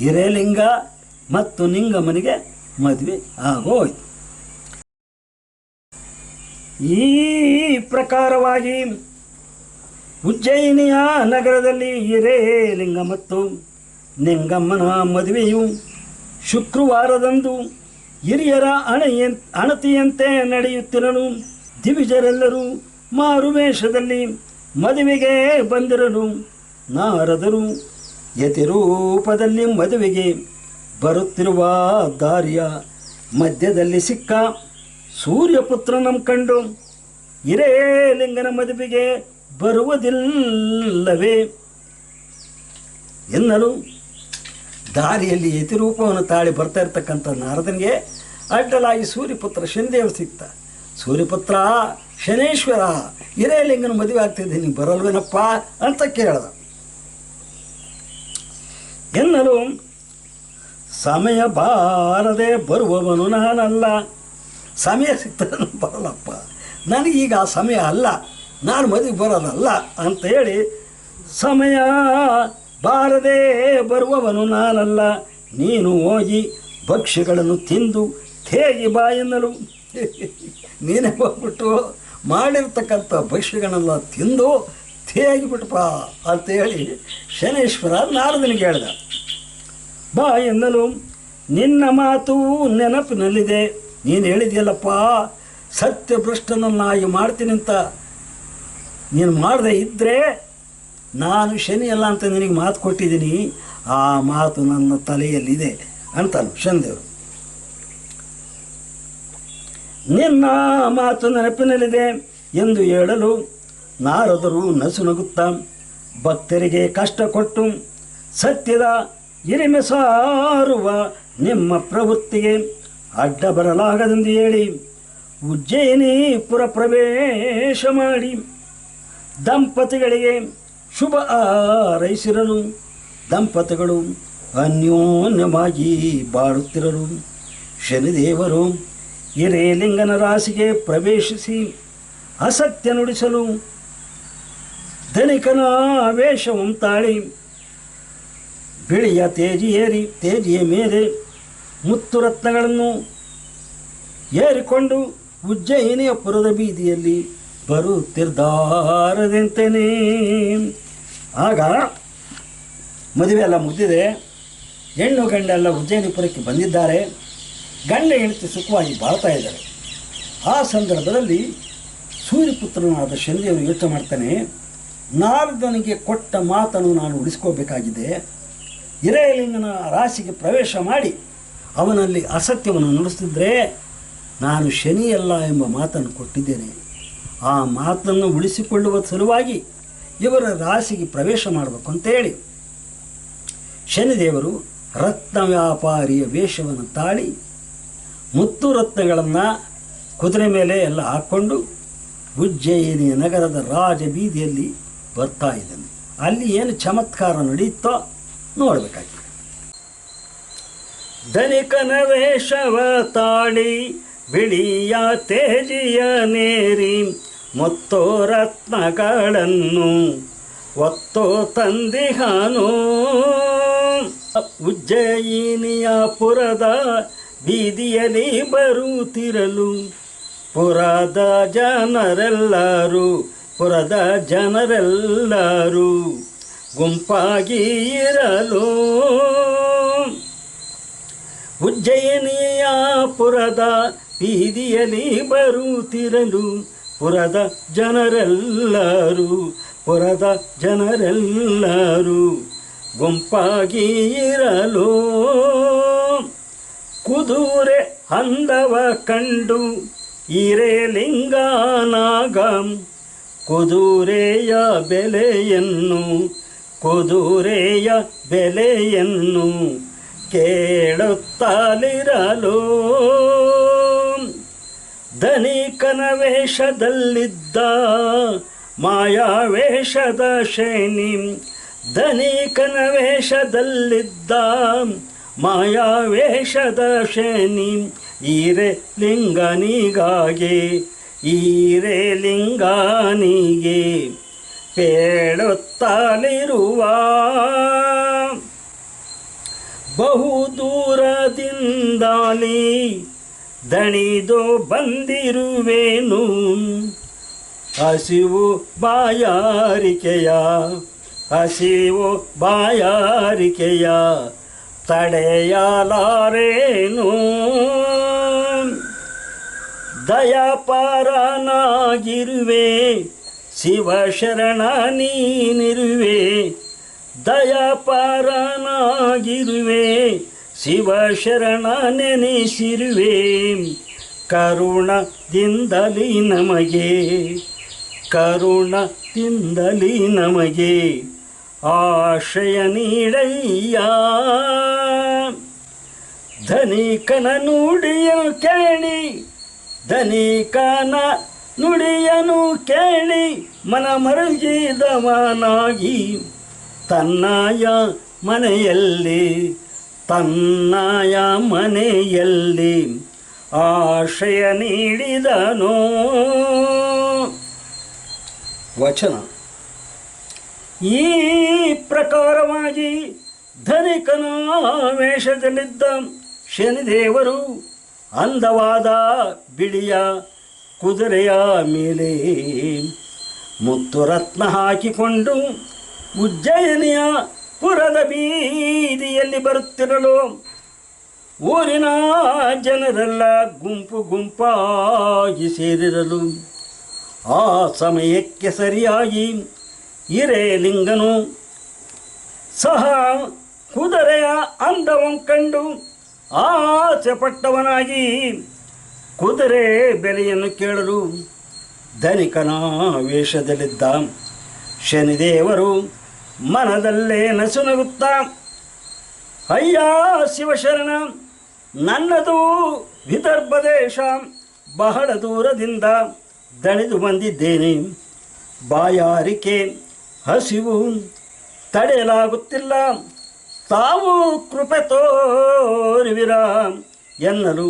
ಹಿರೇಲಿಂಗ ಮತ್ತು ನಿಂಗಮ್ಮನಿಗೆ ಮದುವೆ ಆಗೋಯ್ತು. ಈ ಪ್ರಕಾರವಾಗಿ ಉಜ್ಜಯಿನಿಯ ನಗರದಲ್ಲಿ ಹಿರೇಲಿಂಗ ಮತ್ತು ನಿಂಗಮ್ಮನ ಮದುವೆಯು ಶುಕ್ರವಾರದಂದು ಹಿರಿಯರ ಅಣತಿಯಂತೆ ನಡೆಯುತ್ತಿರಲು ದಿವಿಜರೆಲ್ಲರೂ ಮಾರುವೇಷದಲ್ಲಿ ಮದುವೆಗೆ ಬಂದಿರಲು ನಾರದರು ಯತಿರೂಪದಲ್ಲಿ ಮದುವೆಗೆ ಬರುತ್ತಿರುವ ದಾರಿಯ ಮಧ್ಯದಲ್ಲಿ ಸಿಕ್ಕ ಸೂರ್ಯಪುತ್ರನಂ ಕಂಡು ಹಿರೇಲಿಂಗನ ಮದುವೆಗೆ ಬರುವುದಿಲ್ಲವೇ ಎನ್ನಲು ದಾರಿಯಲ್ಲಿ ಯತಿರೂಪವನ್ನು ತಾಳಿ ಬರ್ತಾ ಇರ್ತಕ್ಕಂಥ ನಾರದನಿಗೆ ಅಡ್ಡಲಾಗಿ ಸೂರ್ಯಪುತ್ರ ಶನಿದೇವ ಸಿಕ್ತ. ಸೂರ್ಯಪುತ್ರ ಶನೇಶ್ವರ, ಹಿರೇಲಿಂಗನ ಮದುವೆ ಆಗ್ತಿದ್ದೆ, ನೀವು ಬರಲ್ವೇನಪ್ಪ ಅಂತ ಕೇಳ್ದ. ಎನ್ನಲು ಸಮಯ ಬಾರದೆ ಬರುವವನು ನಾನಲ್ಲ. ಸಮಯ ಸಿಗ್ತದೆ ಬರಲ್ಲಪ್ಪ, ನನಗೀಗ ಆ ಸಮಯ ಅಲ್ಲ, ನಾನು ಮದುವೆ ಬರೋದಲ್ಲ ಅಂತ ಹೇಳಿ ಸಮಯ ಬಾರದೆ ಬರುವವನು ನಾನಲ್ಲ, ನೀನು ಹೋಗಿ ಭಕ್ಷ್ಯಗಳನ್ನು ತಿಂದು ತೇಗಿ ಬಾ ಎನ್ನಲು. ನೀನೇ ಹೋಗ್ಬಿಟ್ಟು ಮಾಡಿರ್ತಕ್ಕಂಥ ಭಕ್ಷ್ಯಗಳನ್ನೆಲ್ಲ ತಿಂದು ತೇಗಿಬಿಟ್ಟಪ್ಪ ಅಂತೇಳಿ ಶನೇಶ್ವರ ನಾರದನಿಗೆ ಹೇಳ್ದ. ಬಾ ಎನ್ನಲು ನಿನ್ನ ಮಾತು ನೆನಪಿನಲ್ಲಿದೆ, ನೀನು ಹೇಳಿದೆಯಲ್ಲಪ್ಪ ಸತ್ಯಭ್ರಷ್ಟನನ್ನಾಗಿ ಮಾಡ್ತೀನಿ ಅಂತ. ನೀನು ಮಾಡದೆ ಇದ್ದರೆ ನಾನು ಶನಿಯಲ್ಲ ಅಂತ ನಿನಗೆ ಮಾತು ಕೊಟ್ಟಿದ್ದೀನಿ, ಆ ಮಾತು ನನ್ನ ತಲೆಯಲ್ಲಿದೆ ಅಂತಾನು ಶನಿದೇವರು. ನಿನ್ನ ಮಾತು ನೆನಪಿನಲ್ಲಿದೆ ಎಂದು ಹೇಳಲು ನಾರದರು ನಸುನಗುತ್ತ ಭಕ್ತರಿಗೆ ಕಷ್ಟ ಕೊಟ್ಟು ಸತ್ಯದ ಹಿರಿಮೆ ಸಾರುವ ನಿಮ್ಮ ಪ್ರವೃತ್ತಿಗೆ ಅಡ್ಡ ಬರಲಾಗದೆಂದು ಹೇಳಿ ಉಜ್ಜಯಿನಿ ಪುರ ಪ್ರವೇಶ ಮಾಡಿ ದಂಪತಿಗಳಿಗೆ ಶುಭ ಹಾರೈಸಿರಲು ದಂಪತಿಗಳು ಅನ್ಯೋನ್ಯವಾಗಿ ಬಾಳುತ್ತಿರಲು ಶನಿದೇವರು ಹಿರೇಲಿಂಗನ ರಾಶಿಗೆ ಪ್ರವೇಶಿಸಿ ಅಸತ್ಯ ನುಡಿಸಲು ಧನಿಕನ ವೇಷವಂ ತಾಳಿ ಬಿಳಿಯ ತೇಜಿಯ ಮೇಲೆ ಮುತ್ತು ರತ್ನಗಳನ್ನು ಏರಿಕೊಂಡು ಉಜ್ಜಯಿನಿಯ ಪುರದ ಬೀದಿಯಲ್ಲಿ ಬರುತ್ತಿದ್ದಾರದಂತೆಯೇ. ಆಗ ಮದುವೆ ಎಲ್ಲ ಮುಗಿದಿದೆ, ಹೆಣ್ಣು ಗಂಡೆಲ್ಲ ಉಜ್ಜಯಿನಿಪುರಕ್ಕೆ ಬಂದಿದ್ದಾರೆ, ಗಂಡ ಹೆಂಡತಿ ಸುಖವಾಗಿ ಬಾಳ್ತಾ ಇದ್ದಾರೆ. ಆ ಸಂದರ್ಭದಲ್ಲಿ ಸೂರ್ಯಪುತ್ರನಾದ ಶನಿದೇವರು ಯೋಚನೆ ಮಾಡ್ತಾನೆ, ನಾರದನಿಗೆ ಕೊಟ್ಟ ಮಾತನ್ನು ನಾನು ಉಳಿಸ್ಕೋಬೇಕಾಗಿದೆ. ಹಿರೇಲಿಂಗನ ರಾಶಿಗೆ ಪ್ರವೇಶ ಮಾಡಿ ಅವನಲ್ಲಿ ಅಸತ್ಯವನ್ನು ನುಡಿಸ್ತಿದ್ರೆ ನಾನು ಶನಿಯಲ್ಲ ಎಂಬ ಮಾತನ್ನು ಕೊಟ್ಟಿದ್ದೇನೆ. ಆ ಮಾತನ್ನು ಉಳಿಸಿಕೊಳ್ಳುವ ಸಲುವಾಗಿ ಇವರ ರಾಶಿಗೆ ಪ್ರವೇಶ ಮಾಡಬೇಕು ಅಂತೇಳಿ ಶನಿದೇವರು ರತ್ನ ವ್ಯಾಪಾರಿಯ ವೇಷವನ್ನು ತಾಳಿ ಮುತ್ತು ರತ್ನಗಳನ್ನು ಕುದುರೆ ಮೇಲೆ ಎಲ್ಲ ಹಾಕ್ಕೊಂಡು ಉಜ್ಜಯಿನಿಯ ನಗರದ ರಾಜ ಬೀದಿಯಲ್ಲಿ ಬರ್ತಾ ಇದ್ದಾನೆ. ಅಲ್ಲಿ ಏನು ಚಮತ್ಕಾರ ನಡೆಯುತ್ತೋ ನೋಡಬೇಕಾಗಿದೆ. ಧನಿಕನ ವೇಷವ ತಾಳಿ ಬಿಳಿಯ ತೇಜಿಯ ನೇರಿ ಮುತ್ತೋ ರತ್ನಗಳನ್ನು ಒತ್ತೋ ತಂದಿಹಾನು ಉಜ್ಜಯಿನಿಯ ಪುರದ ಬೀದಿಯಲ್ಲಿ ಬರುತ್ತಿರಲು ಪುರದ ಜನರೆಲ್ಲರೂ ಗುಂಪಾಗಿ ಇರಲು ಉಜ್ಜಯಿನಿಯ ಪುರದ ಬೀದಿಯಲ್ಲಿ ಬರುತ್ತಿರಲು ಪುರದ ಜನರೆಲ್ಲರೂ ಗುಂಪಾಗಿ ಇರಲು ಕುದುರೆ ಅಂದವ ಕಂಡು ಹಿರೇಲಿಂಗನಾಗ ಕುದುರೆಯ ಬೆಲೆಯನ್ನು ಕೇಳುತ್ತಲಿರಲು ಧನಿಕನ ವೇಷದಲ್ಲಿದ್ದ ಮಾಯಾವೇಷದ ಶನಿ ಧನಿಕನ ವೇಷದಲ್ಲಿದ್ದ ಮಾಯಾವೇಷದ ಶನಿ ಹಿರೇಲಿಂಗನಿಗೆ ಪೇಳುತ್ತಲಿರುವ ಬಹು ದೂರದಿಂದಲೇ ದಣಿದು ಬಂದಿರುವೆನು, ಹಸಿವು ಬಾಯಾರಿಕೆಯ ಹಸಿವು ಬಾಯಾರಿಕೆಯ ತಡೆಯಲಾರೇನು. ದಯಾಪಾರನಾಗಿರುವೆ ಶಿವಶರಣ ನೀನಿರುವೆ, ದಯಾಪಾರನಾಗಿರುವೆ ಶಿವಶರಣ ನೆನೆಸಿರುವೆ. ಕರುಣದಿಂದಲೇ ನಮಗೆ ಕರುಣದಿಂದಲೇ ನಮಗೆ ಆಶ್ರಯ ನೀಡಯ್ಯ. ಧನಿಕನ ನುಡಿಯನು ಕೇಳಿ ಧನಿಕನ ನುಡಿಯನು ಕೇಳಿ ಮನ ಮರುಗಿದವನಾಗಿ ತನ್ನಯ ಮನೆಯಲ್ಲಿ ತನ್ನಯ ಮನೆಯಲ್ಲಿ ಆಶ್ರಯ ನೀಡಿದನು. ವಚನ. ಈ ಪ್ರಕಾರವಾಗಿ ಧನಿಕನ ವೇಷದಲ್ಲಿದ್ದ ಶನಿದೇವರು ಅಂದವಾದ ಬಿಳಿಯ ಕುದುರೆಯ ಮೇಲೆ ಮುತ್ತು ರತ್ನ ಹಾಕಿಕೊಂಡು ಉಜ್ಜಯಿನಿಯ ಪುರದ ಬೀದಿಯಲ್ಲಿ ಬರುತ್ತಿರಲು ಊರಿನ ಜನರೆಲ್ಲ ಗುಂಪು ಗುಂಪಾಗಿ ಸೇರಿರಲು ಆ ಸಮಯಕ್ಕೆ ಸರಿಯಾಗಿ ಹಿರೇಲಿಂಗನು ಸಹ ಕುದುರೆಯ ಅಂದವನ್ನು ಕಂಡು ಆಸೆ ಪಟ್ಟವನಾಗಿ ಕುದುರೆ ಬೆಲೆಯನ್ನು ಕೇಳಲು ಧನಿಕನ ವೇಷದಲ್ಲಿದ್ದ ಶನಿದೇವರು ಮನದಲ್ಲೇ ನಸುನಗುತ್ತಾ, ಅಯ್ಯ ಶಿವಶರಣ, ನನ್ನದು ವಿದರ್ಭ ದೇಶ, ಬಹಳ ದೂರದಿಂದ ದಣಿದು ಬಂದಿದ್ದೇನೆ, ಬಾಯಾರಿಕೆ ಹಸಿವು ತಡೆಯಲಾಗುತ್ತಿಲ್ಲ, ತಾವು ಕೃಪೆ ತೋರುವಿರ ಎನ್ನಲು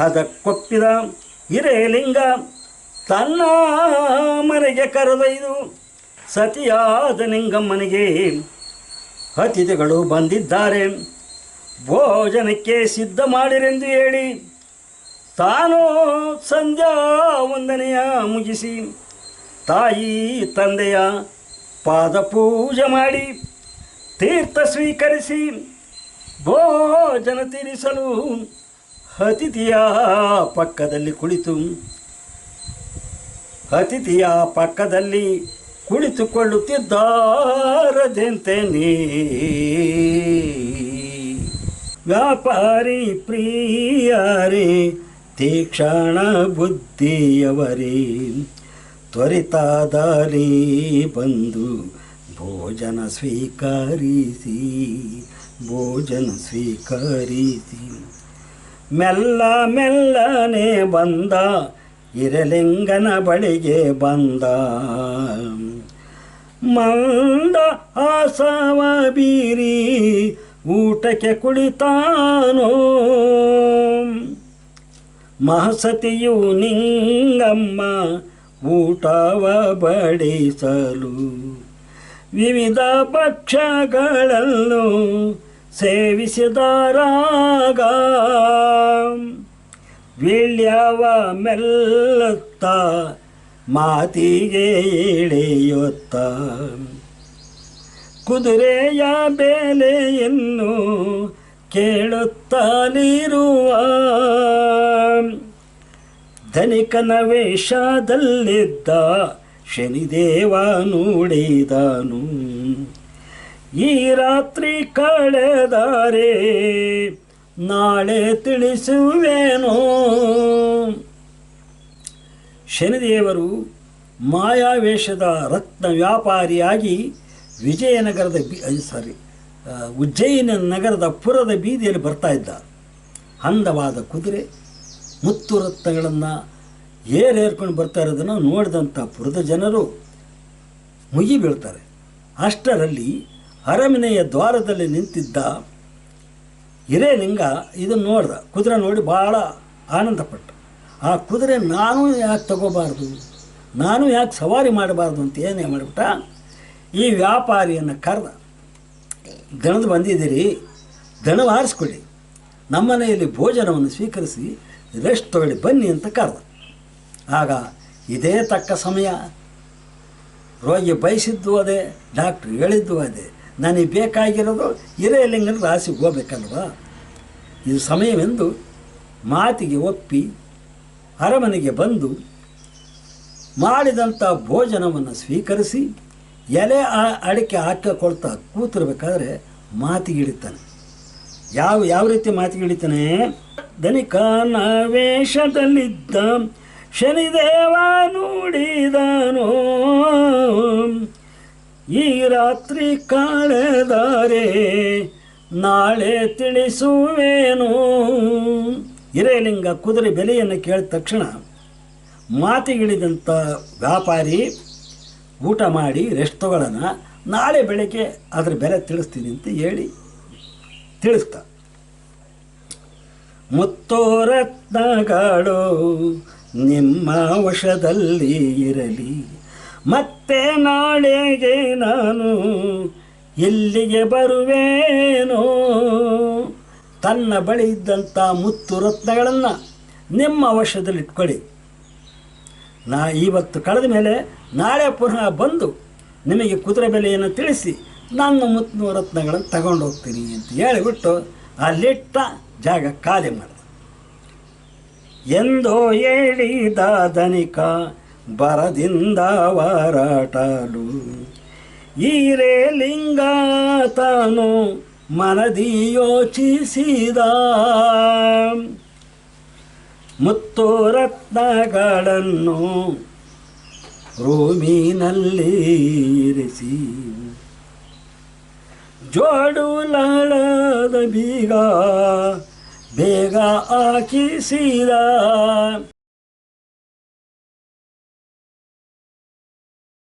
ಅದಕ್ಕೊಪ್ಪಿದ ಹಿರೇಲಿಂಗ ತನ್ನ ಮನೆಗೆ ಕರೆದೊಯ್ದು ಸತಿಯಾದ ನಿಂಗಮ್ಮನಿಗೆ ಅತಿಥಿಗಳು ಬಂದಿದ್ದಾರೆ, ಭೋಜನಕ್ಕೆ ಸಿದ್ಧ ಮಾಡಿರೆಂದು ಹೇಳಿ ತಾನು ಸಂಧ್ಯಾ ವಂದನೆಯ ಮುಗಿಸಿ ತಾಯಿ ತಂದೆಯ ಪಾದ ಪೂಜೆ ಮಾಡಿ ತೀರ್ಥ ಸ್ವೀಕರಿಸಿ ಭೋಜನ ತೀರಿಸಲು ಅತಿಥಿಯ ಪಕ್ಕದಲ್ಲಿ ಕುಳಿತುಕೊಳ್ಳುತ್ತಿದ್ದಾರದಂತೆ ನೀ ವ್ಯಾಪಾರಿ ಪ್ರಿಯರೇ ತೀಕ್ಷಣ ಬುದ್ಧಿಯವರೇ ತ್ವರಿತದಲ್ಲಿ ಬಂದು ಭೋಜನ ಸ್ವೀಕರಿಸಿ ಮೆಲ್ಲನೆ ಬಂದ ಹಿರಲಿಂಗನ ಬಳಿಗೆ ಬಂದ ಮಂದ ಆಸವ ಬೀರಿ ಊಟಕ್ಕೆ ಕುಳಿತಾನೋ ಮಹಸತಿಯು ನಿಂಗಮ್ಮ ಊಟವ ಬಡಿಸಲು ವಿವಿಧ ಭಕ್ಷ್ಯಗಳನ್ನು ಸೇವಿಸಿದರಾಗ ವೀಳ್ಯವ ಮೆಲ್ಲುತ್ತ ಮಾತಿಗೆ ಇಳಿಯುತ್ತ ಕುದುರೆಯ ಬೆಲೆಯನ್ನು ಕೇಳುತ್ತಲಿರುವ ಧನಿಕನ ವೇಷದಲ್ಲಿದ್ದ ಶನಿದೇವ ನುಡಿದನು, ಈ ರಾತ್ರಿ ಕಳೆದರೆ ನಾಳೆ ತಿಳಿಸುವೇನೋ. ಶನಿದೇವರು ಮಾಯಾವೇಷದ ರತ್ನ ವ್ಯಾಪಾರಿಯಾಗಿ ಉಜ್ಜಯಿನ ನಗರದ ಪುರದ ಬೀದಿಯಲ್ಲಿ ಬರ್ತಾ ಇದ್ದ. ಅಂದವಾದ ಕುದುರೆ ಮುತ್ತು ರತ್ನಗಳನ್ನು ಏರ್ಕೊಂಡು ಬರ್ತಾ ಇರೋದನ್ನು ನೋಡಿದಂಥ ಪುರದ ಜನರು ಮುಗಿ ಬೀಳ್ತಾರೆ. ಅಷ್ಟರಲ್ಲಿ ಅರಮನೆಯ ದ್ವಾರದಲ್ಲಿ ನಿಂತಿದ್ದ ಹಿರೇಲಿಂಗ ಇದನ್ನು ನೋಡ್ದ. ಕುದುರೆ ನೋಡಿ ಭಾಳ ಆನಂದಪಟ್ಟ. ಆ ಕುದುರೆ ನಾನು ಯಾಕೆ ತಗೋಬಾರ್ದು, ನಾನು ಯಾಕೆ ಸವಾರಿ ಮಾಡಬಾರ್ದು ಅಂತ ಏನೇ ಮಾಡಿಬಿಟ್ಟ, ಈ ವ್ಯಾಪಾರಿಯನ್ನು ಕರೆದ. ದಣದು ಬಂದಿದ್ದೀರಿ, ದಣವಾರಿಸ್ಕೊಳ್ಳಿ, ನಮ್ಮನೆಯಲ್ಲಿ ಭೋಜನವನ್ನು ಸ್ವೀಕರಿಸಿ ರೆಸ್ಟ್ ತಗೊಳ್ಳಿ ಬನ್ನಿ ಅಂತ ಕರೆದ. ಆಗ ಇದೇ ತಕ್ಕ ಸಮಯ, ರೋಗಿ ಬಯಸಿದ್ದು ಅದೇ, ಡಾಕ್ಟ್ರು ಹೇಳಿದ್ದು ಅದೇ, ನನಗೆ ಬೇಕಾಗಿರೋದು ಹಿರೇಲಿಂಗನ ರಾಸಿಗೆ ಹೋಗ್ಬೇಕಲ್ವ. ಇದು ಸಮಯವೆಂದು ಮಾತಿಗೆ ಒಪ್ಪಿ ಅರಮನೆಗೆ ಬಂದು ಮಾಡಿದಂಥ ಭೋಜನವನ್ನು ಸ್ವೀಕರಿಸಿ ಎಲೆ ಅಡಿಕೆ ಹಾಕಿಕೊಳ್ತಾ ಕೂತಿರ್ಬೇಕಾದ್ರೆ ಮಾತಿಗಿಳಿತಾನೆ. ಯಾವ ರೀತಿ ಮಾತಿಗಿಳಿತಾನೆ? ಧನಿಕನ ವೇಷದಲ್ಲಿದ್ದ ಶನಿದೇವ ನುಡಿದನು, ಈ ರಾತ್ರಿ ಕಾಣದಾರೆ ನಾಳೆ ತಿಳಿಸುವೇನು. ಹಿರೇಲಿಂಗ ಕುದುರೆ ಬೆಲೆಯನ್ನು ಕೇಳಿದ ತಕ್ಷಣ ಮಾತಿಗಿಳಿದಂಥ ವ್ಯಾಪಾರಿ ಊಟ ಮಾಡಿ ರೆಸ್ಟ್ ತಗೊಳ್ಳೋಣ, ನಾಳೆ ಬೆಳಗ್ಗೆ ಅದರ ಬೆಲೆ ತಿಳಿಸ್ತೀನಿ ಅಂತ ಹೇಳಿ ತಿಳಿಸ್ತ. ಮುತ್ತೋರತ್ನಗಳು ನಿಮ್ಮ ವಶದಲ್ಲಿ ಇರಲಿ, ಮತ್ತೆ ನಾಳೆಗೆ ನಾನು ಇಲ್ಲಿಗೆ ಬರುವೇನೋ. ತನ್ನ ಬಳಿ ಇದ್ದಂಥ ಮುತ್ತು ರತ್ನಗಳನ್ನು ನಿಮ್ಮ ವಶದಲ್ಲಿಟ್ಕೊಳ್ಳಿ, ಇವತ್ತು ಕಳೆದ ಮೇಲೆ ನಾಳೆ ಪುನಃ ಬಂದು ನಿಮಗೆ ಕುದುರೆ ಬೆಲೆಯನ್ನು ತಿಳಿಸಿ ನನ್ನ ಮುತ್ತು ರತ್ನಗಳನ್ನು ತಗೊಂಡು ಹೋಗ್ತೀನಿ ಅಂತ ಹೇಳಿಬಿಟ್ಟು ಅಲ್ಲಿಟ್ಟ ಜಾಗ ಖಾಲಿ ಮಾಡಿದ. ಎಂದೋ ಹೇಳಿದ ಧನಿಕ ಬರದಿಂದ ವಾರಾಟಲು, ಹಿರೇಲಿಂಗ ತಾನು ಮನದಿ ಯೋಚಿಸಿದ. ಮುತ್ತು ರತ್ನಗಳನ್ನು ರೂಮಿನಲ್ಲಿ ಇರಿಸಿ ಜೋಡುಲಾಳದ ಬೇಗ ಹಾಕಿಸಿದ.